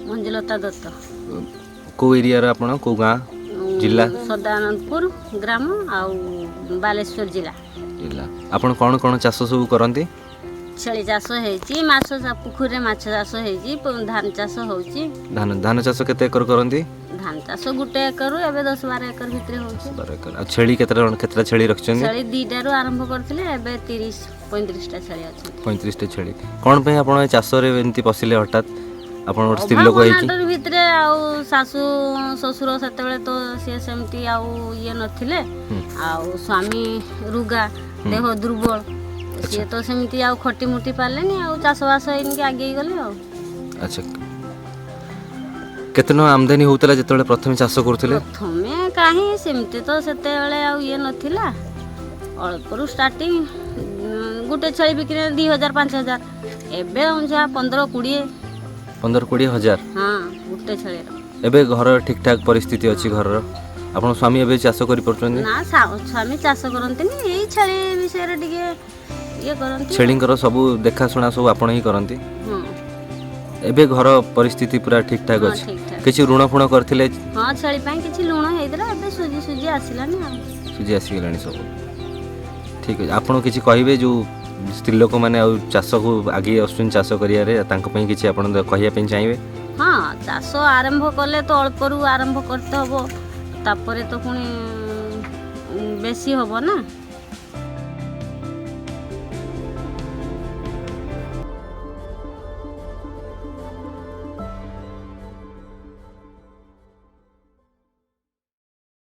मंजुलता दत्त को एरिया रे आपण को गाँ जिला सदानंदपुर ग्राम आउ बालेश्वर जिला जिला आपण कौन कौन चाष सब करती छेली चाष होती माछ पुखुरी माछ चाष होती धान चाष होची धान धान चाष केते एकर करती धान चाष गोटे एकर एबे 10-12 एकर भितर होची 12 एकर आ छेली केतरा छेली रखछन छेली 2टारू आरंभ करथिले एबे 30-35 टा छेली अछि 35 टा छेली कोन पे आपण चाष रे एंती पसिले हठात आपण स्त्री लोक है कि भितर आउ सासू ससुर सेतेबेले तो से सेमती आउ ये नथिले आउ स्वामी रुगा देह दुर्बल सी तो सेमती आउ खटी मुटी पालेनी आउ चाषबास इनके आगे गले आउ अच्छा केतनो आमदनी होतला जेतले प्रथम चाष करथिले प्रथमे काहे सेमती तो सेतेबेले आउ ये नथिला अल्परु स्टार्टिंग गुटे छळी बिक्री 2000-5000 एबे जा 15-20 हजार हाँ गुटे छळे एबे घर ठीक ठाक परिस्थिति अछि घर आपण स्वामी एबे चाष करि परछन ना स्वामी चाष करंतिनी एई छळे विषय रे टिके ये करंती छेलिंकर सब देखा सुना सब आपण ही करंती हां एबे घर परिस्थिति पूरा ठीक ठाक हाँ, अछि ठीक-ठाक। किछि ऋण फुण करथिले हाँ छेली पाई किछि लुण हेइदरा एबे सुजी आसिलानी आ सुजी आसी गेलानी सब ठीक अछि आपण किछि कहिबे जो स्त्री लोक माने चाष को आगे आसुन चाष करिया रे तांको पई किछि आपण कहिया पई चाहिबे हाँ चाष आरंभ कले तो अल्परु आरंभ करते हबो तापरे तो पुणी बेसी हबो ना